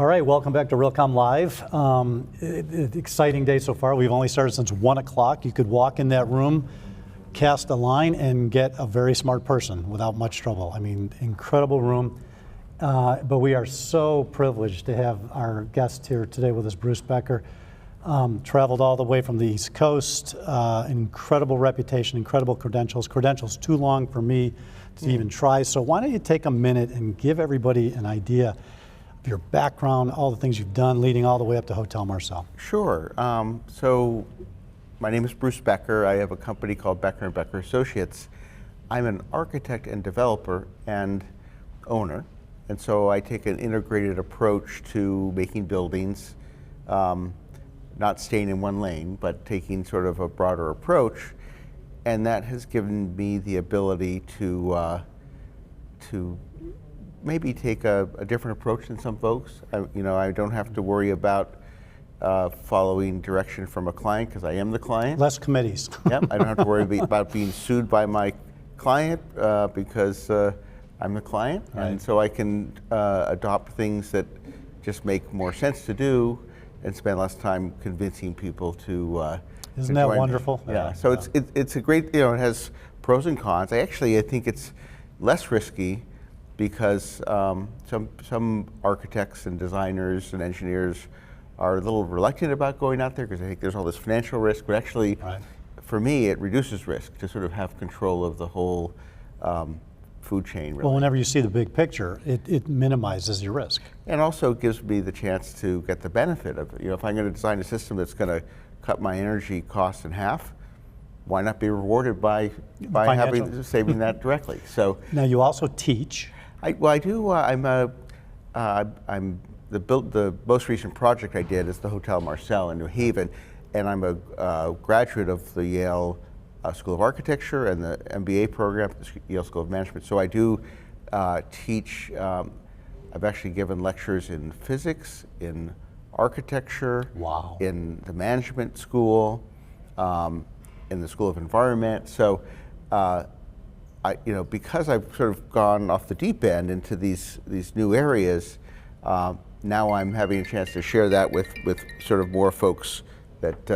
All right, welcome back to Realcomm Live. Exciting day so far. We've only started since 1 o'clock. You could walk in that room, cast a line, and get a very smart person without much trouble. I mean, incredible room. But we are so privileged to have our guest here today with us, Bruce Becker. Traveled all the way from the East Coast, incredible reputation, incredible credentials too long for me to even try. So why don't you take a minute and give everybody an idea of your background, all the things you've done leading all the way up to Hotel Marcel. Sure. So my name is Bruce Becker. I have a company called Becker Becker Associates. I'm an architect and developer and owner. And so I take an integrated approach to making buildings, not staying in one lane, but taking sort of a broader approach. And that has given me the ability to maybe take a different approach than some folks. I don't have to worry about following direction from a client because I am the client. Less committees. Yep, I don't have to worry about being sued by my client because I'm the client. Right. And so I can adopt things that just make more sense to do and spend less time convincing people to Isn't that wonderful? Yeah. So it's a great, it has pros and cons. I think it's less risky because some architects and designers and engineers are a little reluctant about going out there because I think there's all this financial risk, but actually, for me, it reduces risk to sort of have control of the whole food chain. Really. Well, whenever you see the big picture, it minimizes your risk. And also gives me the chance to get the benefit of it. If I'm going to design a system that's going to cut my energy costs in half, why not be rewarded by saving that directly? So now you also teach. I do. The most recent project I did is the Hotel Marcel in New Haven, and I'm a graduate of the Yale School of Architecture and the MBA program at the Yale School of Management. So I do teach. I've actually given lectures in physics, in architecture, wow, in the management school, in the School of Environment. So, because I've sort of gone off the deep end into these new areas, now I'm having a chance to share that with sort of more folks that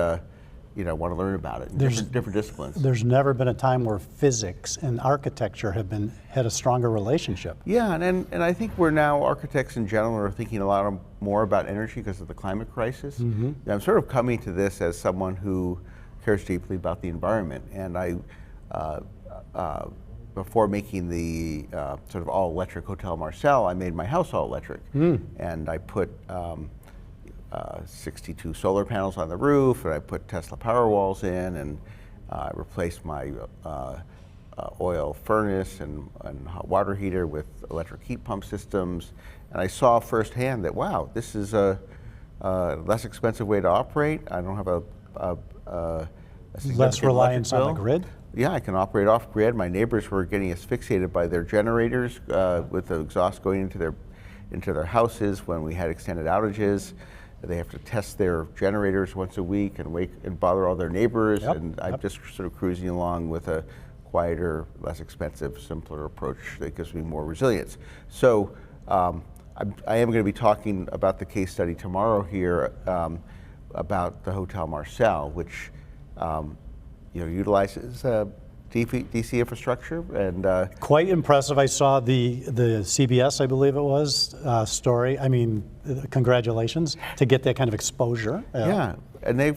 want to learn about it. Different disciplines. There's never been a time where physics and architecture had a stronger relationship. Yeah, and I think we're now, architects in general are thinking a lot more about energy because of the climate crisis. Mm-hmm. I'm sort of coming to this as someone who cares deeply about the environment, and I, before making the sort of all-electric Hotel Marcel, I made my house all-electric, and I put 62 solar panels on the roof, and I put Tesla Powerwalls in, and I replaced my oil furnace and hot water heater with electric heat pump systems, and I saw firsthand that, wow, this is a less expensive way to operate. I don't have a less reliance on the grid? Yeah, I can operate off grid. My neighbors were getting asphyxiated by their generators with the exhaust going into their houses when we had extended outages. They have to test their generators once a week and bother all their neighbors. And I'm just sort of cruising along with a quieter, less expensive, simpler approach that gives me more resilience. So I am going to be talking about the case study tomorrow here about the Hotel Marcel, which utilizes DC infrastructure, and quite impressive. I saw the CBS, I believe it was, story. I mean, congratulations to get that kind of exposure. Yeah, and they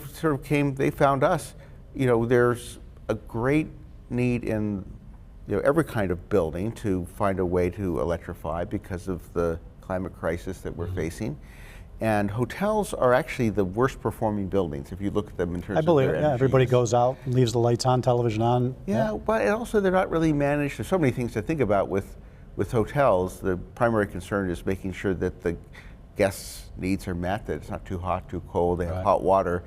found us. There's a great need in every kind of building to find a way to electrify because of the climate crisis that we're facing. And hotels are actually the worst performing buildings if you look at them in terms of their energy. Yeah, everybody goes out, leaves the lights on, television on. Yeah, but also they're not really managed. There's so many things to think about with hotels. The primary concern is making sure that the guests' needs are met, that it's not too hot, too cold, they have hot water.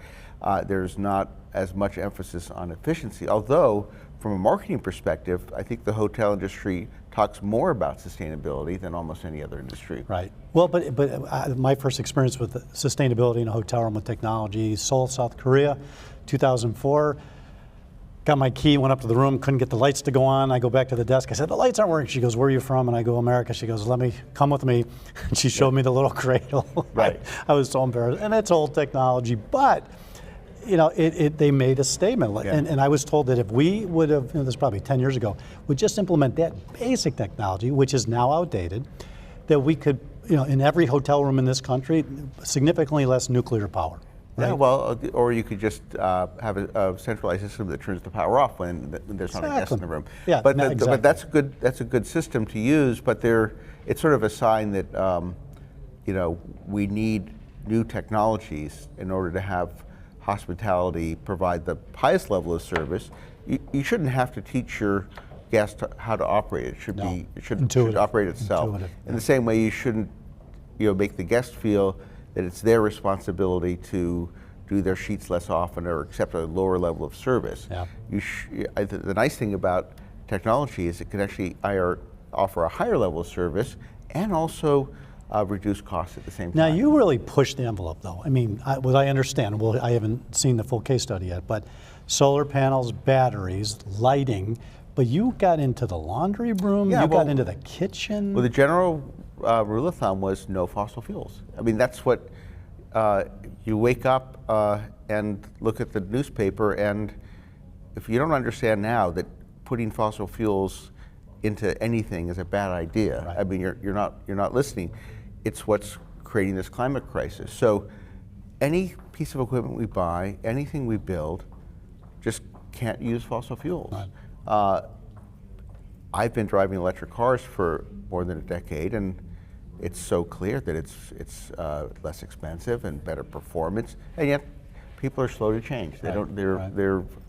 There's not as much emphasis on efficiency, although from a marketing perspective, I think the hotel industry talks more about sustainability than almost any other industry. Right. Well, but my first experience with sustainability in a hotel room with technology, Seoul, South Korea, 2004. got my key, went up to the room, couldn't get the lights to go on. I go back to the desk. I said, the lights aren't working. She goes, where are you from? And I go, America. She goes, come with me. And she showed me the little cradle. Right. I was so embarrassed. And it's old technology, but they made a statement. Yeah. And I was told that if we would have, this is probably 10 years ago, would just implement that basic technology, which is now outdated, that we could, in every hotel room in this country, significantly less nuclear power. Right? Yeah, well, or you could just have a centralized system that turns the power off when there's not a guest in the room. Yeah, but exactly. but that's a good system to use. But it's sort of a sign that we need new technologies in order to have hospitality provide the highest level of service. You shouldn't have to teach your guest how to operate. It should should operate itself. Intuitive, in the same way, you shouldn't make the guest feel that it's their responsibility to do their sheets less often or accept a lower level of service. Yeah. The nice thing about technology is it can actually offer a higher level of service and also reduce costs at the same time. Now, you really pushed the envelope, though. I mean, what I understand, well, I haven't seen the full case study yet, but solar panels, batteries, lighting, but you got into the laundry room, you got into the kitchen. Well, the general rule of thumb was no fossil fuels. I mean, that's what you wake up and look at the newspaper, and if you don't understand now that putting fossil fuels into anything is a bad idea, right. I mean, you're not listening. It's what's creating this climate crisis. So, any piece of equipment we buy, anything we build, just can't use fossil fuels. Right. I've been driving electric cars for more than a decade, and it's so clear that it's less expensive and better performance, and yet people are slow to change. They don't.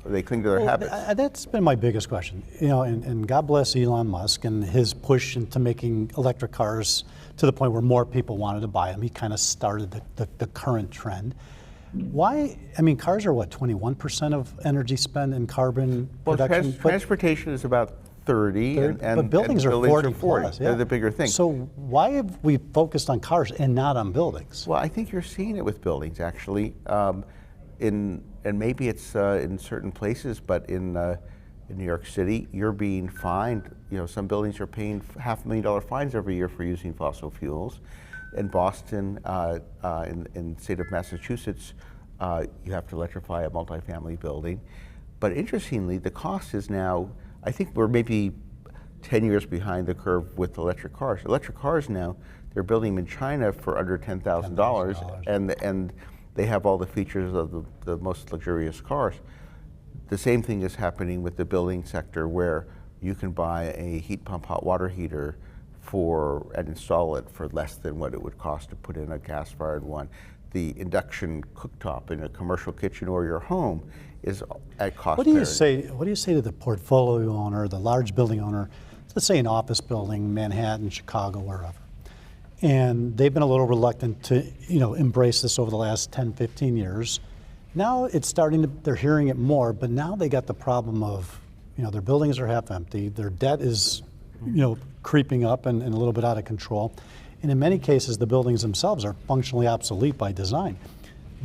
They cling to their habits. That's been my biggest question. And God bless Elon Musk and his push into making electric cars to the point where more people wanted to buy them. He kind of started the current trend. Why? I mean, cars are what, 21% of energy spend in carbon production? Transportation is about 30, and but buildings are 40 plus. Yeah. They're the bigger thing. So why have we focused on cars and not on buildings? Well, I think you're seeing it with buildings, actually. And maybe it's in certain places, but in New York City, you're being fined. Some buildings are paying $500,000 fines every year for using fossil fuels. In Boston, in the state of Massachusetts, you have to electrify a multifamily building. But interestingly, the cost is now, I think we're maybe 10 years behind the curve with electric cars. Electric cars now, they're building them in China for under $10,000, and they have all the features of the most luxurious cars. The same thing is happening with the building sector, where you can buy a heat pump hot water heater and install it for less than what it would cost to put in a gas-fired one. The induction cooktop in a commercial kitchen or your home is at cost parity. What do you say to the portfolio owner, the large building owner, let's say an office building, Manhattan, Chicago, wherever, and they've been a little reluctant to embrace this over the last 10, 15 years. Now it's they're hearing it more, but now they got the problem of, their buildings are half empty, their debt is, creeping up and a little bit out of control. And in many cases, the buildings themselves are functionally obsolete by design.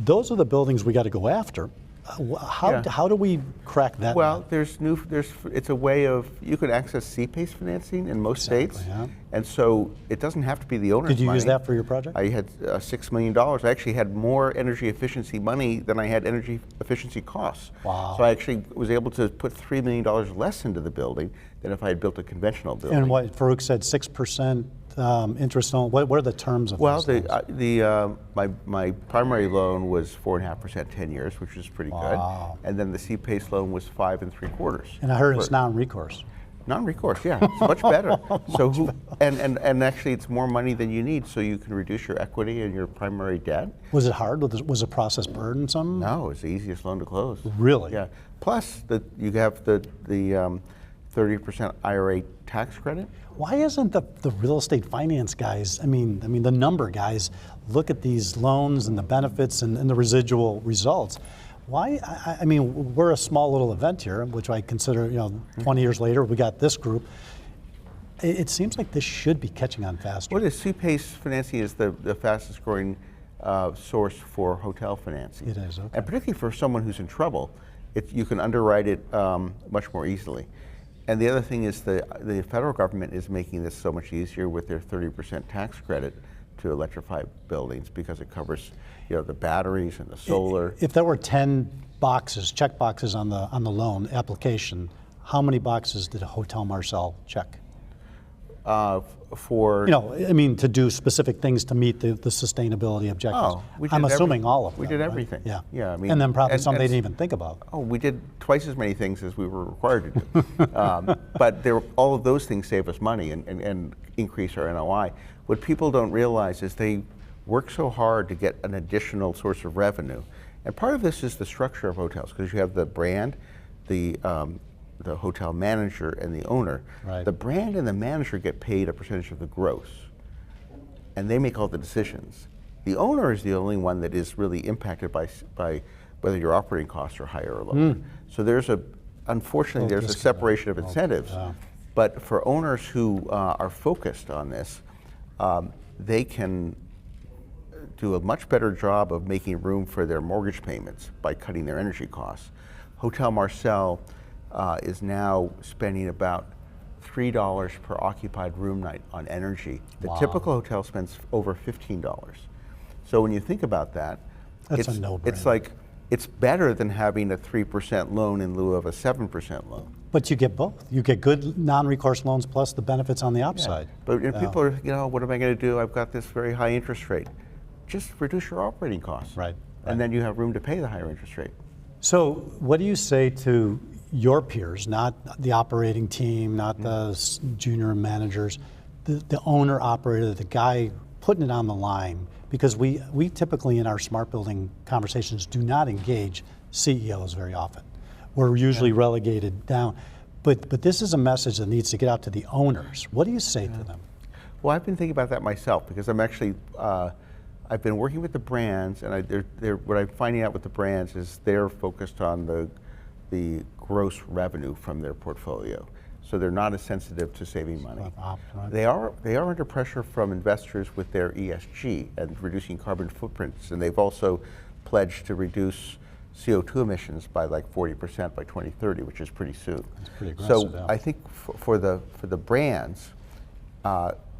Those are the buildings we got to go after. How do we crack that? Well, it's a way of, you can access C-PACE financing in most states, yeah. And so it doesn't have to be the owner's money. Did you use that for your project? I had $6 million. I actually had more energy efficiency money than I had energy efficiency costs. Wow. So I actually was able to put $3 million less into the building than if I had built a conventional building. And what Farouk said, 6% interest on, what are the terms of those things? My primary loan was 4.5%, 10 years, which is pretty good. And then the C-PACE loan was 5 3/4. And I heard it's non-recourse. Non-recourse, yeah, it's much better. And actually, it's more money than you need, so you can reduce your equity and your primary debt. Was it hard? Was the process burdensome? No, it's the easiest loan to close. Really? Yeah. Plus, you have the 30% IRA tax credit. Why isn't the real estate finance guys, I mean the number guys, look at these loans and the benefits and the residual results? Why? I mean, we're a small little event here, which I consider, 20 years later, we got this group. It seems like this should be catching on faster. Well, the C-PACE financing is the fastest growing source for hotel financing. It is, okay. And particularly for someone who's in trouble. You can underwrite it much more easily. And the other thing is the federal government is making this so much easier with their 30% tax credit to electrify buildings because it covers, you know, the batteries and the solar. If there were 10 boxes, check boxes on the loan application, how many boxes did Hotel Marcel check? For You know, I mean, to do specific things to meet the sustainability objectives. Oh, we did I'm assuming all of them. We did right? everything. Yeah. Yeah. I mean, and then probably some they and- didn't even think about. Oh, we did twice as many things as we were required to do. But all of those things save us money and increase our NOI. What people don't realize is they work so hard to get an additional source of revenue. And part of this is the structure of hotels, because you have the brand, the hotel manager, and the owner. Right. The brand and the manager get paid a percentage of the gross, and they make all the decisions. The owner is the only one that is really impacted by whether your operating costs are higher or lower. So unfortunately, there's a separation of incentives. But for owners who are focused on this, they can do a much better job of making room for their mortgage payments by cutting their energy costs. Hotel Marcel is now spending about $3 per occupied room night on energy. The typical hotel spends over $15. So when you think about that, That's a no-brainer. it's like, it's better than having a 3% loan in lieu of a 7% loan. But you get both. You get good non-recourse loans plus the benefits on the upside. But people are, you know, what am I going to do? I've got this very high interest rate. Just reduce your operating costs. Right. And then you have room to pay the higher interest rate. So what do you say to your peers, not the operating team, not the junior managers, the owner operator, the guy putting it on the line? Because we typically in our smart building conversations do not engage CEOs very often. We're usually relegated down. But this is a message that needs to get out to the owners. What do you say to them? Well, I've been thinking about that myself because I'm actually, I've been working with the brands, and what I'm finding out with the brands is they're focused on the gross revenue from their portfolio. So they're not as sensitive to saving money. Right. They are under pressure from investors with their ESG and reducing carbon footprints, and they've also pledged to reduce CO2 emissions by like 40% by 2030, which is pretty soon. That's pretty aggressive. So yeah. I think for the brands,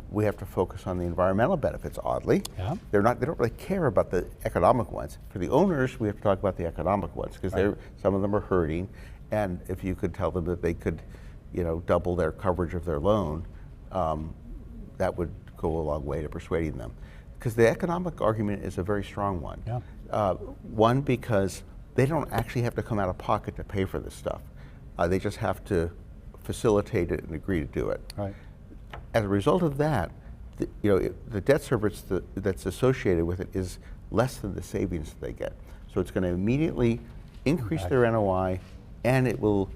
we have to focus on the environmental benefits. Oddly, Yeah. they don't really care about the economic ones. For the owners, we have to talk about the economic ones because some of them are hurting, and if you could tell them that they could, you know, double their coverage of their loan, that would go a long way to persuading them. Because the economic argument is a very strong one. Yeah. One, because they don't actually have to come out of pocket to pay for this stuff. They just have to facilitate it and agree to do it. Right. As a result of that, the debt service that's associated with it is less than the savings that they get. So it's going to immediately increase their NOI, and it will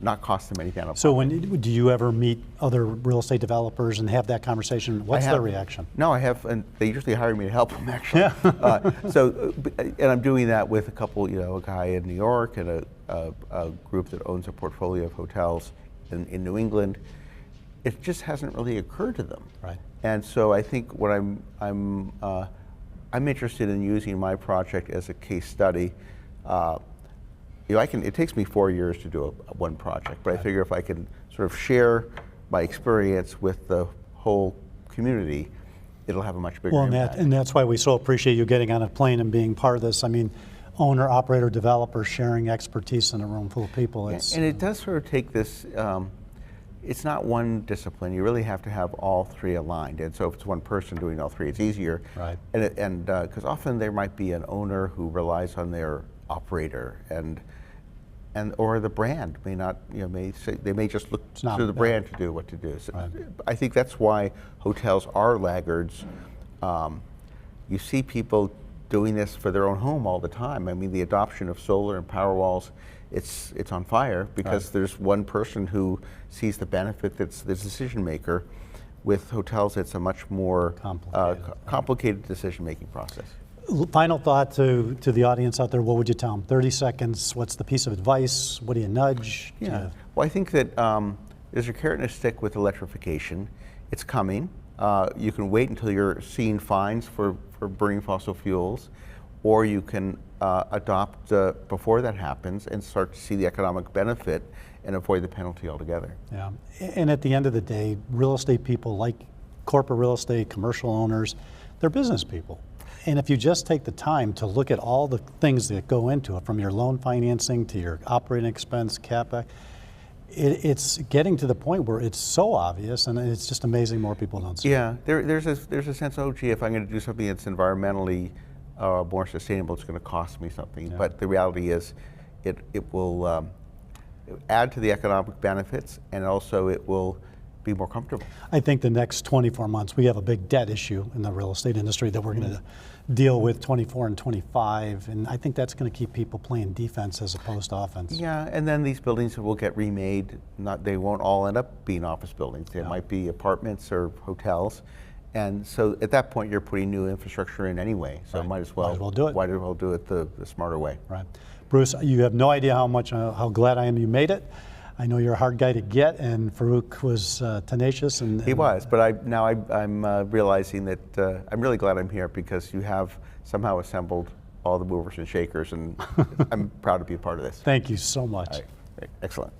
not cost them anything out of pocket. So do you ever meet other real estate developers and have that conversation? What's their reaction? No, I have, and they usually hire me to help them actually. And I'm doing that with a couple, a guy in New York and a group that owns a portfolio of hotels in New England. It just hasn't really occurred to them. Right. And so I think what I'm interested in using my project as a case study. It takes me 4 years to do one project, but I figure if I can sort of share my experience with the whole community, it'll have a much bigger impact. And that's why we so appreciate you getting on a plane and being part of this. I mean, owner, operator, developer sharing expertise in a room full of people. And it does sort of take this, it's not one discipline. You really have to have all three aligned. And so if it's one person doing all three, it's easier. Right. And because often there might be an owner who relies on their operator or the brand may not, they may just look to the brand to do what to do. So Right. I think that's why hotels are laggards. You see people doing this for their own home all the time. I mean, the adoption of solar and power walls, it's on fire because there's one person who sees the benefit that's the decision maker. With hotels, it's a much more complicated decision-making process. Final thought to the audience out there, what would you tell them? 30 seconds, what's the piece of advice? What do you nudge? Yeah. Well, I think that there's a carrot and a stick with electrification. It's coming. You can wait until you're seeing fines for burning fossil fuels, or you can adopt before that happens and start to see the economic benefit and avoid the penalty altogether. Yeah, and at the end of the day, real estate people, like corporate real estate, commercial owners, they're business people. And if you just take the time to look at all the things that go into it, from your loan financing to your operating expense, CapEx, it's getting to the point where it's so obvious, and it's just amazing more people don't see it. Yeah, there's a sense, oh gee, if I'm going to do something that's environmentally more sustainable, it's going to cost me something. Yeah. But the reality is, it will add to the economic benefits, and also it will be more comfortable. I think the next 24 months, we have a big debt issue in the real estate industry that we're going to deal with 24 and 25, and I think that's going to keep people playing defense as opposed to offense. Yeah, and then these buildings will get remade. They won't all end up being office buildings. They might be apartments or hotels, and so at that point you're putting new infrastructure in anyway. So might as well do it. Might as well do it the smarter way. Right, Bruce, you have no idea how glad I am you made it. I know you're a hard guy to get, and Farouk was tenacious. And he was, but I'm realizing that I'm really glad I'm here because you have somehow assembled all the movers and shakers, and I'm proud to be a part of this. Thank you so much. All right. Great. Excellent.